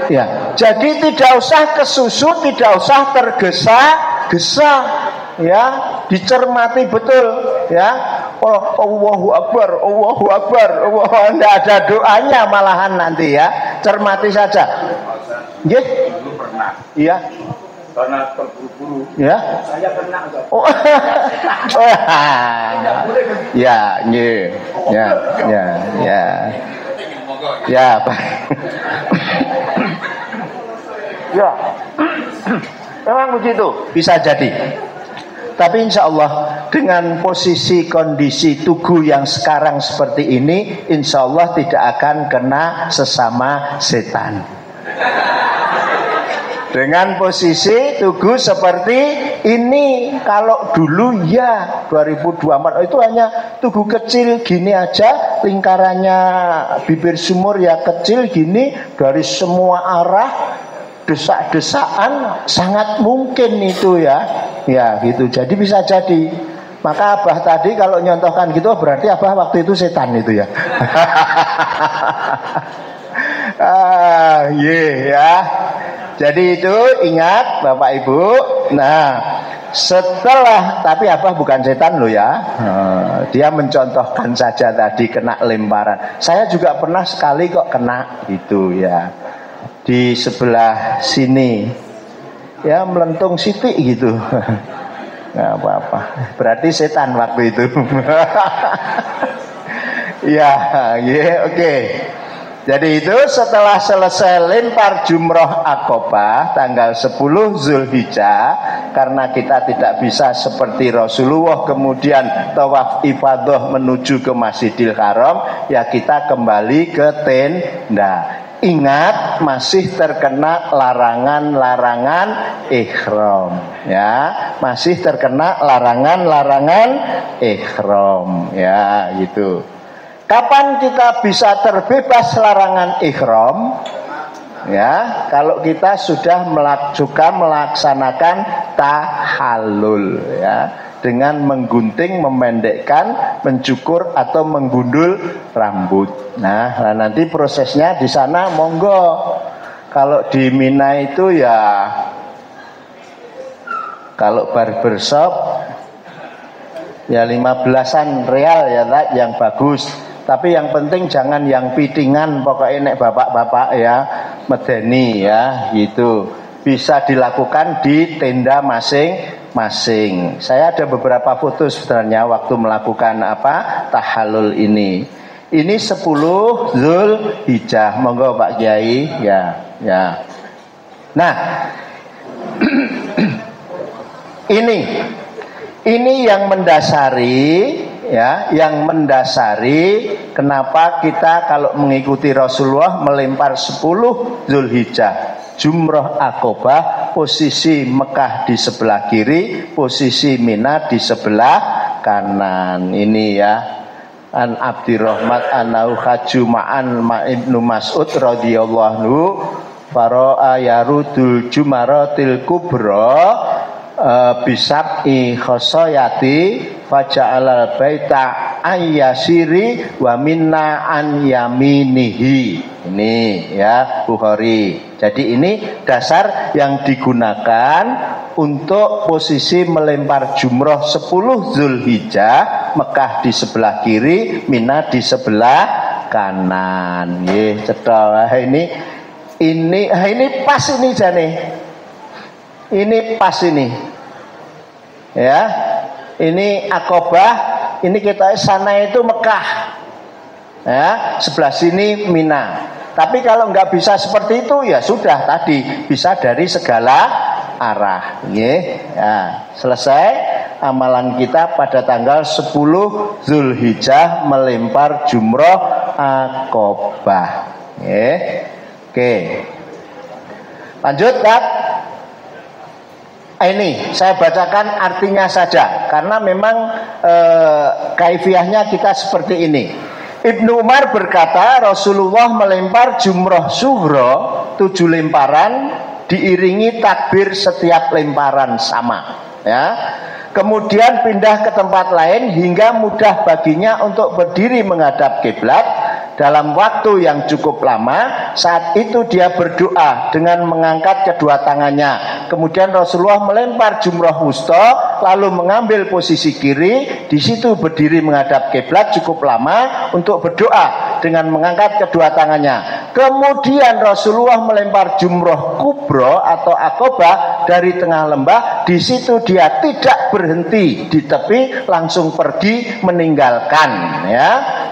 Ya, jadi tidak usah kesusu, tidak usah tergesa-gesa, ya, dicermati betul, ya. Allahu Akbar, Allahu Akbar, tidak ada doanya malahan nanti, ya. Cermati saja. Nggih? Dulu pernah. Iya. Karena terburu-buru. Ya. Saya pernah. Oh. Ya, nggih. Ya, ya, ya. Ya, Pak. Ya. Memang begitu, bisa jadi. Tapi insya Allah dengan posisi kondisi tugu yang sekarang seperti ini, insya Allah tidak akan kena sesama setan. Dengan posisi tugu seperti ini, kalau dulu ya 2024 itu hanya tugu kecil gini aja, lingkarannya bibir sumur ya kecil gini, dari semua arah desak-desakan sangat mungkin itu ya gitu. Jadi bisa jadi. Maka Abah tadi kalau nyontohkan gitu berarti Abah waktu itu setan itu ya. Ya. Jadi itu ingat Bapak Ibu. Nah, setelah, tapi Abah bukan setan loh ya. Dia mencontohkan saja tadi kena lemparan. Saya juga pernah sekali kok kena itu ya. Di sebelah sini. Ya melentung sitik gitu. Nggak apa-apa. Berarti setan waktu itu. Ya, oke. Jadi itu setelah selesai lempar jumroh Aqobah tanggal 10 Zulhijjah, karena kita tidak bisa seperti Rasulullah kemudian tawaf ifadah menuju ke Masjidil Haram, ya kita kembali ke tenda. Ingat masih terkena larangan-larangan ihram ya, masih terkena larangan-larangan ihram ya gitu. Kapan kita bisa terbebas larangan ihram? Ya, kalau kita sudah melaksanakan tahallul ya, dengan menggunting, memendekkan, mencukur atau menggundul rambut. Nah, nanti prosesnya di sana monggo. Kalau di Mina itu ya, kalau barbershop ya 15-an real ya yang bagus. Tapi yang penting jangan yang pitingan, pokoknya nek bapak-bapak ya medeni ya gitu. Bisa dilakukan di tenda masing-masing. Saya ada beberapa foto sebenarnya waktu melakukan tahallul ini. Ini 10 Zulhijjah. Monggo Pak Kiai ya. Nah, ini yang mendasari ya, yang mendasari kenapa kita kalau mengikuti Rasulullah melempar 10 Zulhijjah jumroh Aqobah, posisi Mekah di sebelah kiri, posisi Mina di sebelah kanan. Ini ya, an Abdirrahman anau haju ma'an Ibnu Mas'ud radhiyallahu anhu fara'a yarudul jumaratil kubra bisab'i khosoyati faja'alal baita ayyasiri wa minna an yaminihi. Ini ya Bukhari. Jadi ini dasar yang digunakan untuk posisi melempar jumroh 10 Zulhijjah, Mekah di sebelah kiri, Mina di sebelah kanan. Nggih, cetha. Ini pas ini jane. Ini pas ini. Ya. Ini Aqobah, ini kita sana itu Mekah. Ya, sebelah sini Mina. Tapi kalau nggak bisa seperti itu ya sudah tadi bisa dari segala arah. Ya, selesai amalan kita pada tanggal 10 Zulhijjah melempar jumroh Aqobah. Oke. Lanjut, Kak. Ini saya bacakan artinya saja karena memang kaifiahnya kita seperti ini. Ibnu Umar berkata Rasulullah melempar jumroh sughra 7 lemparan diiringi takbir setiap lemparan sama ya. Kemudian pindah ke tempat lain hingga mudah baginya untuk berdiri menghadap kiblat dalam waktu yang cukup lama. Saat itu dia berdoa dengan mengangkat kedua tangannya. Kemudian Rasulullah melempar jumroh wusta, lalu mengambil posisi kiri. Di situ berdiri menghadap kiblat cukup lama untuk berdoa dengan mengangkat kedua tangannya. Kemudian Rasulullah melempar jumroh kubro atau Aqobah dari tengah lembah. Di situ dia tidak berhenti di tepi, langsung pergi meninggalkan ya.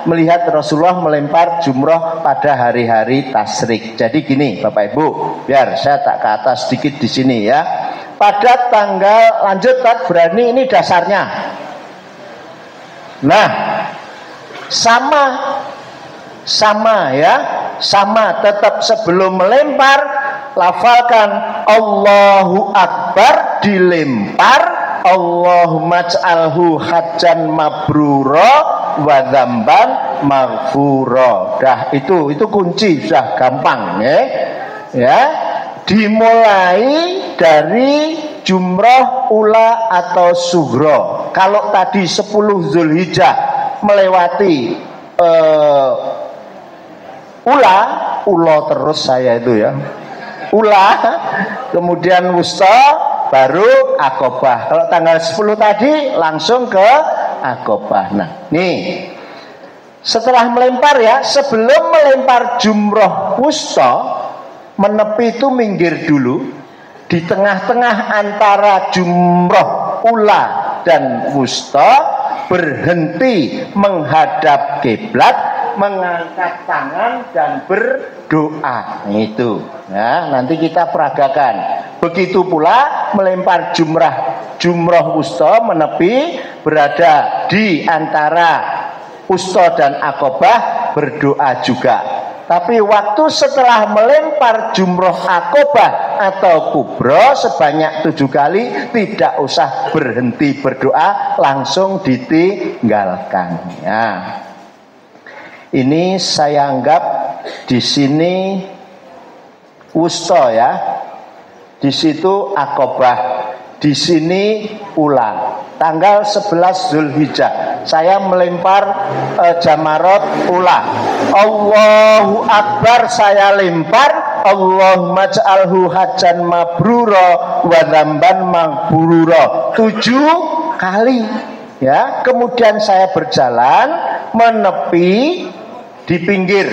Melihat Rasulullah melempar jumroh pada hari-hari tasyrik. Jadi gini Bapak Ibu, biar saya tak ke atas sedikit di sini ya. pada tanggal, lanjut tak berani, ini dasarnya. Nah, sama ya, sama tetap sebelum melempar lafalkan Allahu Akbar, dilempar Allahumma ja'alhu hajjan mabrura wa dzamban maghfura. Dah itu kunci, sudah gampang ya. Dimulai dari jumrah ula atau sughra. Kalau tadi 10 Zulhijjah melewati ula terus saya itu ya. Ula, kemudian wusta, baru akobah. Kalau tanggal 10 tadi langsung ke akobah. Nah, nih setelah melempar ya, sebelum melempar jumroh wusta, menepi itu minggir dulu. Di tengah-tengah antara jumroh ula dan wusta, berhenti menghadap kiblat, mengangkat tangan dan berdoa. Itu ya, nanti kita peragakan. Begitu pula melempar jumroh wusta, menepi berada di antara wusta dan akobah, berdoa juga. Tapi waktu setelah melempar jumroh akobah atau kubro sebanyak 7 kali, tidak usah berhenti berdoa, langsung ditinggalkan ya. Ini saya anggap di sini wusta ya, di situ akobah, di sini ula. Tanggal 11 Zulhijjah saya melempar jamarot ula. Allahu Akbar saya lempar, Allahumma ja'alhu hajjan mabrura wa dzamban maghfura 7 kali ya. Kemudian saya berjalan menepi di pinggir,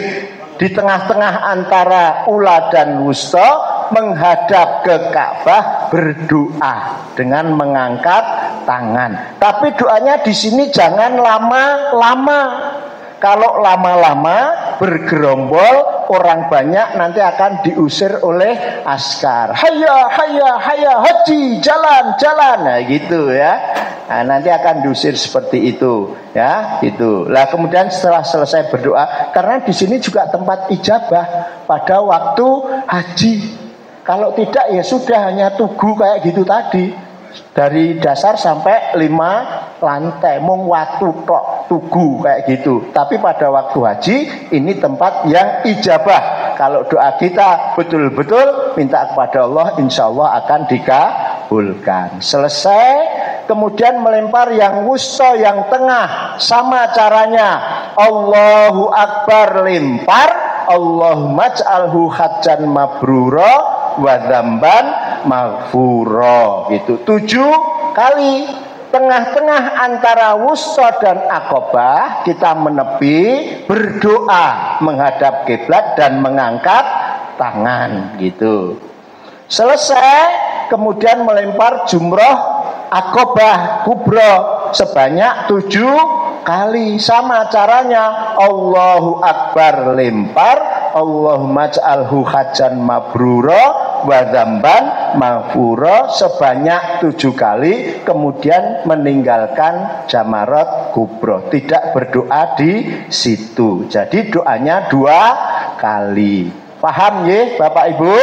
di tengah-tengah antara ula dan wusta, menghadap ke Ka'bah, berdoa dengan mengangkat tangan. Tapi doanya di sini jangan lama-lama. Kalau lama-lama bergerombol, orang banyak nanti akan diusir oleh askar. Hayya, hayya, hayya, haji, jalan, jalan. Nah gitu ya. Nah, nanti akan diusir seperti itu ya, gitu. Lah kemudian setelah selesai berdoa, karena di sini juga tempat ijabah pada waktu haji. Kalau tidak ya sudah, hanya tugu kayak gitu tadi. Dari dasar sampai 5 lantai, mung watu tok, tugu kayak gitu. Tapi pada waktu haji ini tempat yang ijabah. Kalau doa kita betul-betul minta kepada Allah, insya Allah akan dikabulkan. Selesai, kemudian melempar yang wusta, yang tengah, sama caranya. Allahu Akbar lempar, Allahumma ja'alhu hajjan mabrura wa dzamban maghfura, gitu 7 kali. Tengah-tengah antara wusta dan akobah kita menepi, berdoa menghadap kiblat dan mengangkat tangan, gitu. Selesai, kemudian melempar jumroh akobah kubro sebanyak 7 kali, sama caranya. Allahu Akbar lempar, Allahumma ja'alhu hajjan mabrura wa dzamban maghfura sebanyak 7 kali, kemudian meninggalkan jamarot kubro, tidak berdoa di situ. Jadi doanya 2 kali. Paham ya Bapak Ibu?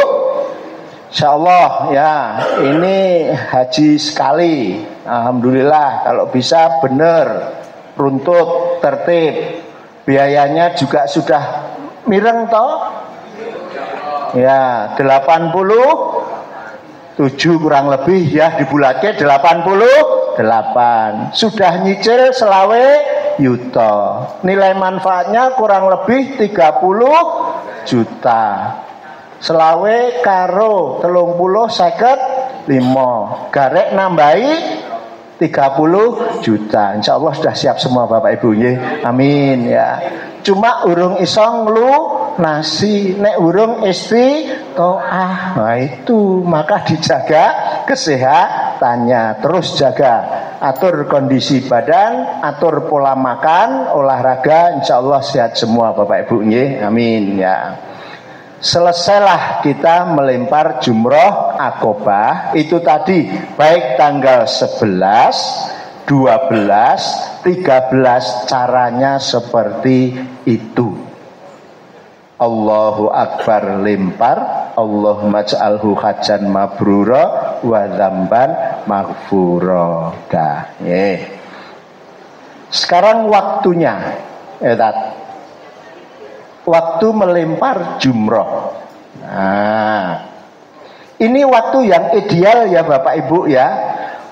Insyaallah ya, ini haji sekali. Alhamdulillah, kalau bisa benar, runtut, tertib. Biayanya juga sudah mireng toh? Ya, 87 kurang lebih ya, dibulatke 88. Sudah nyicil selawe yuto. Nilai manfaatnya kurang lebih 30 juta. Selawe karo 30 5. Garek nambahi 30 juta. Insya Allah sudah siap semua Bapak Ibu ya. Amin ya. Cuma urung iso nglu nasi, nek urung istiqoah. Nah itu, maka dijaga kesehatannya. Terus jaga, atur kondisi badan, atur pola makan, olahraga, insya Allah sehat semua Bapak Ibu ya. Amin ya. selesailah kita melempar jumroh akobah. Itu tadi baik tanggal 11, 12, 13 caranya seperti itu. Allahu Akbar lempar, Allahumma ja'alhu hajan mabrura wa dzamban maghfura. Sekarang waktunya, waktu melempar jumroh. Nah, ini waktu yang ideal ya Bapak Ibu ya.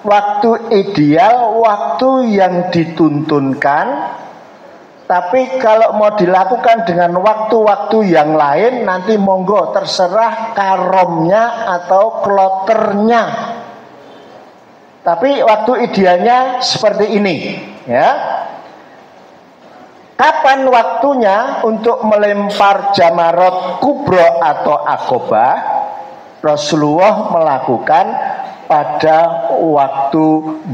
Waktu ideal, waktu yang dituntunkan. Tapi kalau mau dilakukan dengan waktu-waktu yang lain, nanti monggo terserah karomnya atau kloternya. Tapi waktu idealnya seperti ini ya. Kapan waktunya untuk melempar jamarot kubro atau akobah? Rasulullah melakukan pada waktu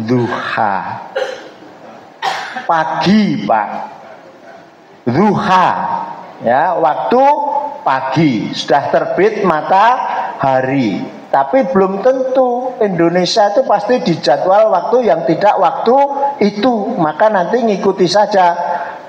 duha, pagi Pak, duha ya, waktu pagi sudah terbit matahari. Tapi belum tentu Indonesia itu pasti dijadwal waktu yang tidak waktu itu, maka nanti ngikuti saja.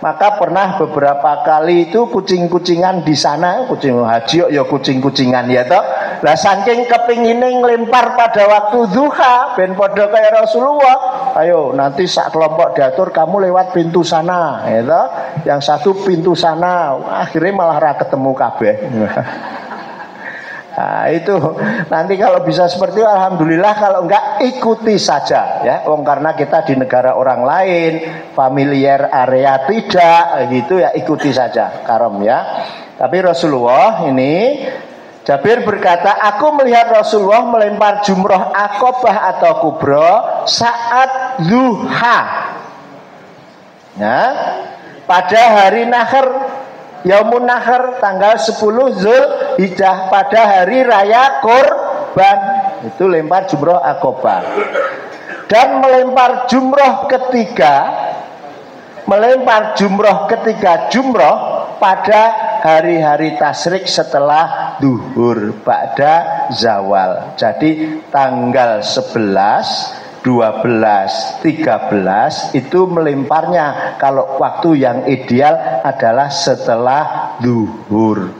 Maka pernah beberapa kali itu kucing-kucingan di sana, kucing haji ya kucing-kucingan ya toh. Lah saking kepingine nglempar pada waktu duha ben padha kaya Rasulullah. Ayo nanti sak kelompok diatur kamu lewat pintu sana ya toh. Yang satu pintu sana, akhirnya malah ra ketemu kabeh. Nah, itu nanti kalau bisa seperti itu alhamdulillah, kalau enggak ikuti saja ya. Karena kita di negara orang lain, familiar area tidak gitu ya, ikuti saja karom ya. Tapi Rasulullah ini, Jabir berkata, aku melihat Rasulullah melempar jumroh akobah atau kubro saat duha ya, pada hari nahar, Yaumun Nahar, tanggal 10 Zulhijjah, pada hari raya Kurban. Itu lempar jumroh akobah. Dan melempar jumroh ketiga jumroh pada hari-hari tasyrik setelah duhur ba'da zawal. Jadi tanggal 11, 12, 13 itu melemparnya kalau waktu yang ideal adalah setelah duhur.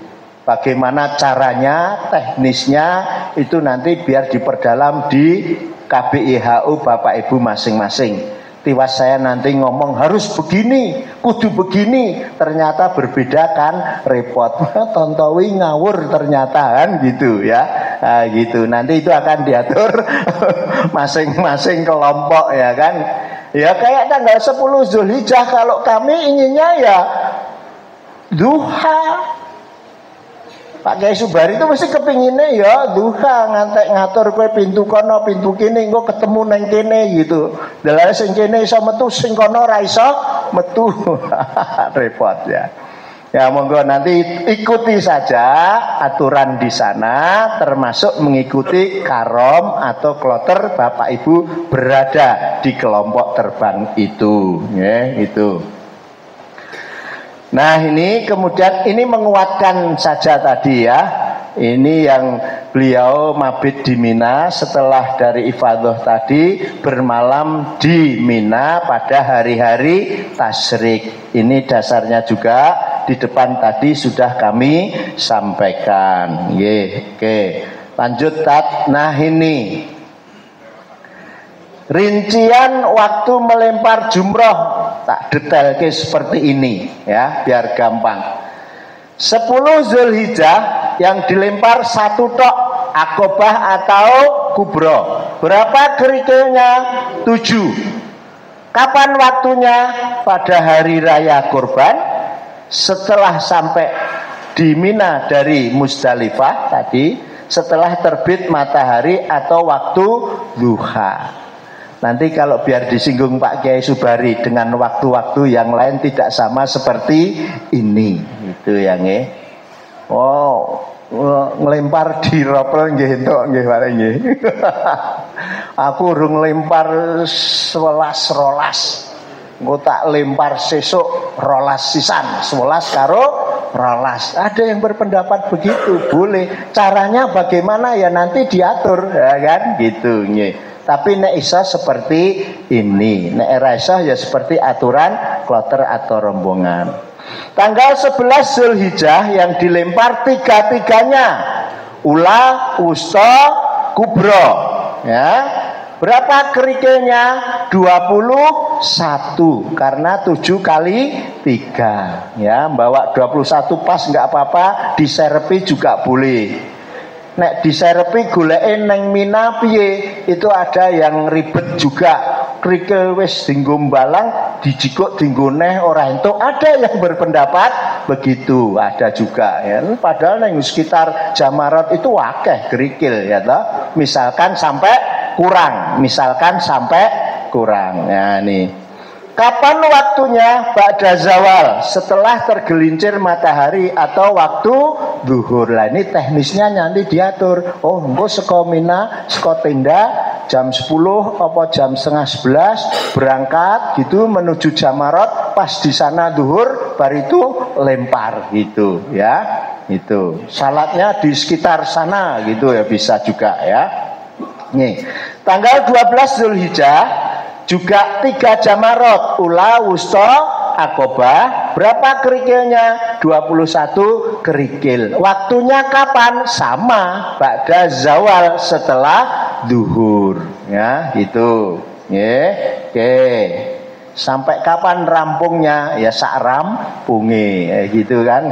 Bagaimana caranya, teknisnya itu nanti biar diperdalam di KBIHU Bapak Ibu masing-masing. Tiwas saya nanti ngomong harus begini, kudu begini, ternyata berbeda kan, repot. Tontowi ngawur ternyata kan gitu ya. Nah, gitu. Nanti itu akan diatur masing-masing kelompok ya kan. Ya kayak tanggal 10 Zulhijjah, kalau kami inginnya ya duha. Pak Kiai Subari itu mesti kepinginnya ya duha, ngantek ngatur kue pintu kono pintu kene engko ketemu neng kene gitu. Delane sing kene iso metu, sing kono ra iso metu. Repot ya. Ya monggo nanti ikuti saja aturan di sana, termasuk mengikuti karom atau kloter Bapak Ibu berada di kelompok terbang itu ya, itu. Nah ini kemudian ini menguatkan saja tadi ya. Ini yang beliau mabit di Mina setelah dari ifadah tadi, bermalam di Mina pada hari-hari tasyrik. Ini dasarnya juga di depan tadi sudah kami sampaikan. Oke. Lanjut Tat. Nah ini rincian waktu melempar jumroh tak detail ke seperti ini ya, biar gampang. 10 Zulhijjah yang dilempar satu tok akobah atau kubro. Berapa kerikilnya? 7. Kapan waktunya? Pada hari raya Kurban, setelah sampai di Mina dari Musdalifah tadi, setelah terbit matahari atau waktu duha. Nanti kalau biar disinggung Pak Kiai Subari dengan waktu-waktu yang lain tidak sama seperti ini, itu ya nggih. Oh, ngelempar di ropel nggih entuk nggih bareng nggih. Aku urung ngelempar 11 rolas. Engko tak lempar sesuk rolas sisan, 11 karo rolas. Ada yang berpendapat begitu, boleh. Caranya bagaimana ya nanti diatur, ya kan? Gitu, nggih. Tapi nek iso seperti ini, nek ora iso ya seperti aturan kloter atau rombongan. Tanggal 11 Zulhijjah yang dilempar tiga-tiganya, ula, wusta, kubro, ya. Berapa kerikilnya? 21, karena 7 kali 3, ya. Bawa 21 pas nggak apa-apa, diserepi juga boleh. Nek diserepi goleke neng Mina piye? Itu ada yang ribet juga. Krikil wis dinggo balang, dijikuk dinggo neh ora entuk. Ada yang berpendapat begitu, ada juga ya. Padahal neng sekitar Jamarat itu akeh krikil ya toh. Misalkan sampai kurang. Ya nih. Kapan waktunya? Ba'da zawal, setelah tergelincir matahari atau waktu zuhur. Lah ini teknisnya nanti diatur. Oh, engko saka Mina, saka tenda jam 10 apa jam setengah 11 berangkat gitu menuju Jamarat, pas di sana zuhur, bar itu lempar gitu ya. Itu. Salatnya di sekitar sana gitu ya, bisa juga ya. Nih, tanggal 12 Zulhijjah juga 3 Jamarat, ula, wusta, akobah. Berapa kerikilnya? 21 kerikil. Waktunya kapan? Sama, ba'da zawal, setelah zuhur. Ya, gitu. Oke. Sampai kapan rampungnya? Ya sak rampunge, gitu kan.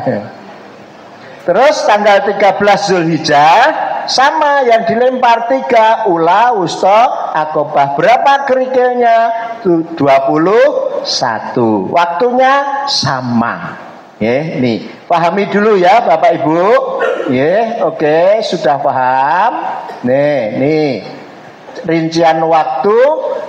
Terus tanggal 13 Zulhijjah sama yang dilempar 3, ula, wusta, akobah. Berapa kerikilnya? 21. Waktunya sama. Nih, pahami dulu ya Bapak Ibu. Oke, sudah paham. Nih rincian waktu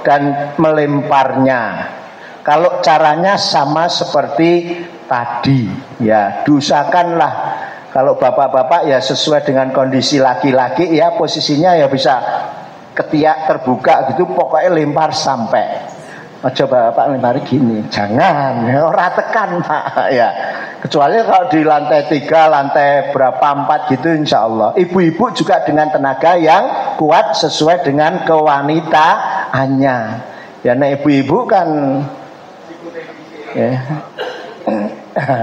dan melemparnya. Kalau caranya sama seperti tadi, ya diusahakanlah. Kalau bapak-bapak ya sesuai dengan kondisi laki-laki ya, posisinya ya bisa ketiak terbuka gitu, pokoknya lempar sampai. Coba bapak lempar gini, jangan, ora tekan Pak ya. Kecuali kalau di lantai 3, lantai berapa 4 gitu, insya Allah. Ibu-ibu juga dengan tenaga yang kuat sesuai dengan kewanitaannya. Ya, nah ibu-ibu kan ya.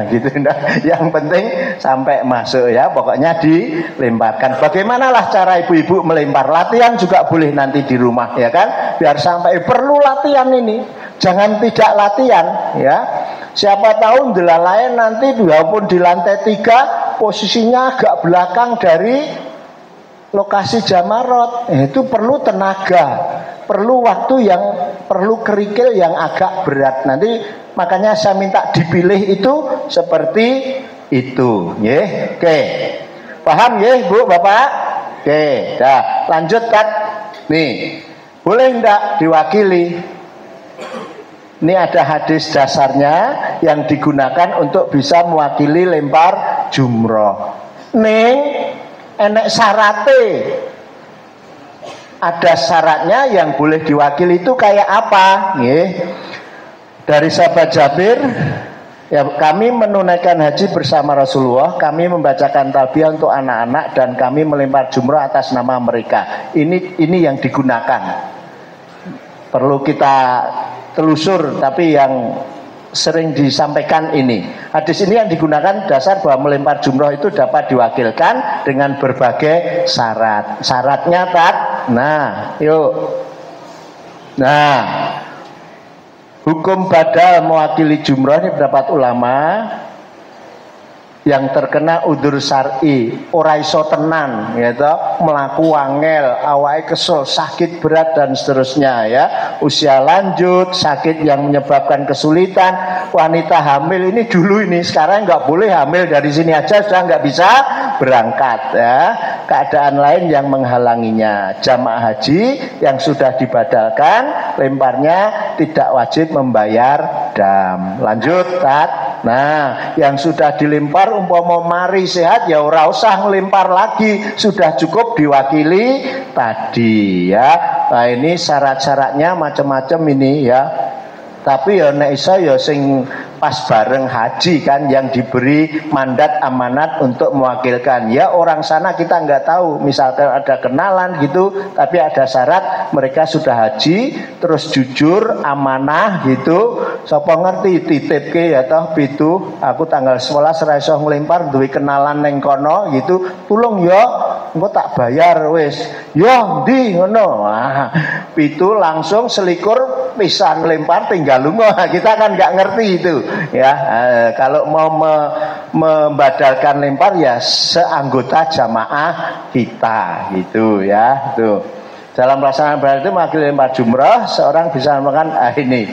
Gitu nah. Yang penting sampai masuk ya, pokoknya dilemparkan. Bagaimanalah cara ibu-ibu melempar? Latihan juga boleh nanti di rumah ya kan, biar sampai perlu latihan ini, jangan tidak latihan ya. Siapa tahu delalain nanti walaupun di lantai 3 posisinya agak belakang dari lokasi Jamarat, itu perlu tenaga, perlu waktu yang perlu kerikil yang agak berat. Nanti makanya saya minta dipilih itu seperti itu, nggih. Oke. Paham nggih, Bu, Bapak? Oke, dah, lanjut Kat. Nih, boleh enggak diwakili? Ini ada hadis dasarnya yang digunakan untuk bisa mewakili lempar jumroh. Ning enek syarate. Ada syaratnya yang boleh diwakili itu kayak apa? Nggih. Dari sahabat Jabir, ya, kami menunaikan haji bersama Rasulullah, kami membacakan talbiyah untuk anak-anak dan kami melempar jumroh atas nama mereka. Ini yang digunakan. Perlu kita telusur, tapi yang sering disampaikan ini. Hadis ini yang digunakan dasar bahwa melempar jumroh itu dapat diwakilkan dengan berbagai syarat. Syaratnya tak? Nah, yuk. Nah, hukum badal mewakili jumroh ini pendapat ulama yang terkena udzur syar'i, ora iso tenan gitu, melaku angel, awake kesel, sakit berat dan seterusnya ya, usia lanjut, sakit yang menyebabkan kesulitan, wanita hamil ini dulu ini, sekarang nggak boleh hamil dari sini aja sudah nggak bisa berangkat ya, keadaan lain yang menghalanginya. Jamaah haji yang sudah dibadalkan lemparnya tidak wajib membayar dam. Lanjut Tat. Nah, yang sudah dilempar umpama mari sehat ya ora usah ngelempar lagi, sudah cukup diwakili tadi ya. Nah, ini syarat-syaratnya macam-macam ini ya. Tapi ya nek iso ya sing pas bareng haji kan, yang diberi mandat amanat untuk mewakilkan. Ya orang sana kita nggak tahu, misalkan ada kenalan gitu, tapi ada syarat mereka sudah haji, terus jujur, amanah gitu. Sapa ngerti titipke ya toh pitu, aku tanggal 11 ra iso nglempar duwe kenalan neng kono gitu. Tulung ya, engko tak bayar wis. Yo ndi ngono. Pitu langsung selikur pisan lempar tinggal lunga. Kita kan nggak ngerti itu ya. Kalau mau membadalkan lempar ya seanggota jamaah kita gitu ya. Tuh. Dalam pelaksanaan ibadah itu mewakili lempar jumrah, seorang bisa makan ini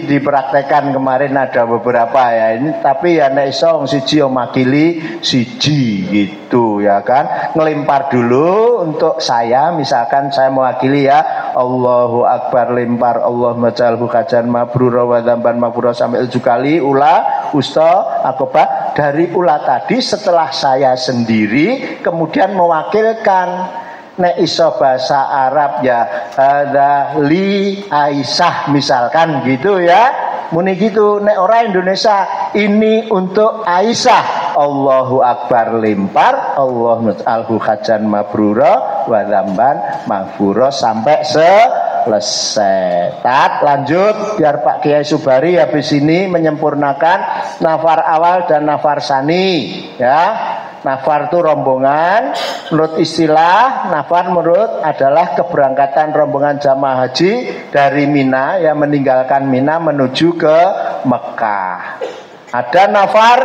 dipraktekkan kemarin ada beberapa ya ini, tapi ya nek iso wong siji makili siji gitu ya kan, ngelempar dulu untuk saya, misalkan saya mewakili ya, Allahu Akbar lempar, Allahumma jalhu kajan mabrura wa dzamban maghfura sampai 7 kali, ula, usta, akobah. Dari ula tadi setelah saya sendiri kemudian mewakilkan. Nek iso bahasa Arab ya ada li Aisyah misalkan gitu ya, muni gitu. Nek orang Indonesia ini untuk Aisyah, Allahu Akbar lempar, Allahumma alhu hajan mabrura wa dzamban maghfura sampai selesai. Tat lanjut biar Pak Kiai Subari habis ini menyempurnakan nafar awal dan nafar sani ya. Nafar itu rombongan, menurut istilah nafar menurut adalah keberangkatan rombongan jamaah haji dari Mina yang meninggalkan Mina menuju ke Mekah. Ada nafar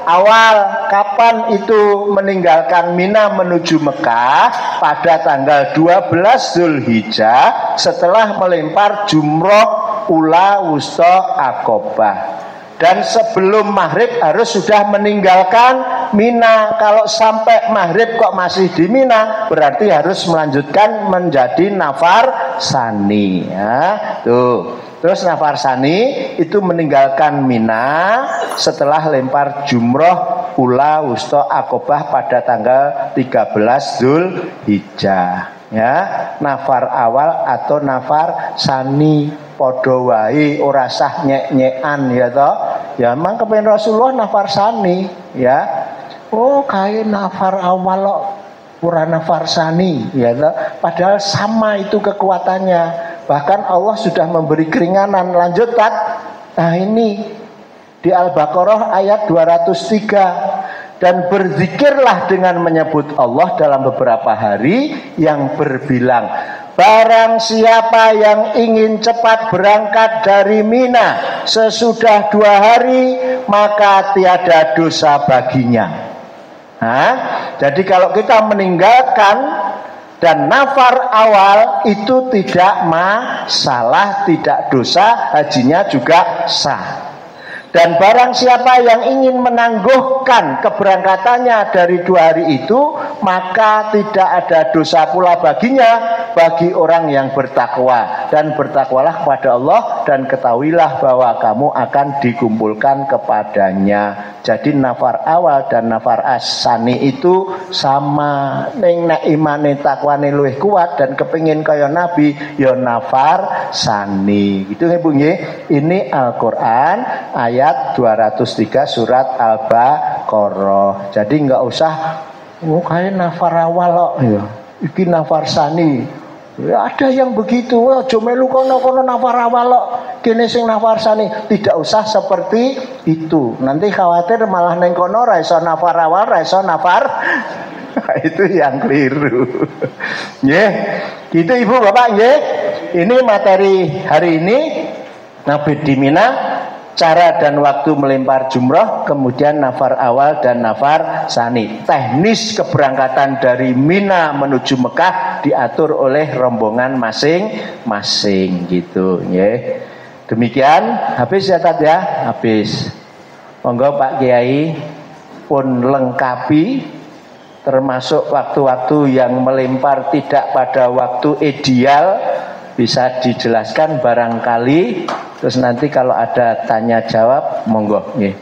awal, kapan itu meninggalkan Mina menuju Mekah? Pada tanggal 12 Zulhijjah setelah melempar jumroh ula wusta akobah. Dan sebelum maghrib harus sudah meninggalkan Mina. Kalau sampai maghrib kok masih di Mina, berarti harus melanjutkan menjadi nafar sani ya. Tuh. Terus nafar sani itu meninggalkan Mina setelah lempar jumroh ula wusta akobah pada tanggal 13 Zulhijjah ya. Nafar awal atau nafar sani podo wae, ora sah nyek-nyekan ya toh. Ya memang kepen Rasulullah nafar sani ya. Oh kae nafar awal kok ora nafar sani ya toh. Padahal sama itu kekuatannya. Bahkan Allah sudah memberi keringanan. Lanjut Tat. Nah ini di Al-Baqarah ayat 203. Dan berzikirlah dengan menyebut Allah dalam beberapa hari yang berbilang, barang siapa yang ingin cepat berangkat dari Mina sesudah 2 hari, maka tiada dosa baginya. Jadi kalau kita meninggalkan dan nafar awal itu tidak masalah, tidak dosa, hajinya juga sah. Dan barang siapa yang ingin menangguhkan keberangkatannya dari 2 hari itu, maka tidak ada dosa pula baginya bagi orang yang bertakwa. Dan bertakwalah kepada Allah dan ketahuilah bahwa kamu akan dikumpulkan kepadanya. Jadi nafar awal dan nafar asani itu sama. Ning nek imane takwane luwih kuat dan kepengin kaya Nabi, ya nafar sani. Gitu nggih Bu nggih. Ini Al-Qur'an ayat 203 surat Al-Baqarah. Jadi enggak usah kayak nafar awal kok ya. Iki nafar sani. Ya, ada yang begitu, aja melu kono-kono nafar awal kok, kene sing nafar sani. Tidak usah seperti itu. Nanti khawatir malah neng kono ra iso nafar awal, ra iso nafar. Itu yang keliru. Nggih. Gitu Ibu Bapak nggih. Ini materi hari ini Nabi di Mina, cara dan waktu melempar jumroh, kemudian nafar awal dan nafar sani. Teknis keberangkatan dari Mina menuju Mekah diatur oleh rombongan masing-masing gitu ya. Demikian, habis ya Tat ya, habis. Monggo Pak Kiai pun lengkapi termasuk waktu-waktu yang melempar tidak pada waktu ideal, bisa dijelaskan barangkali. Terus nanti kalau ada tanya jawab, monggo nggih.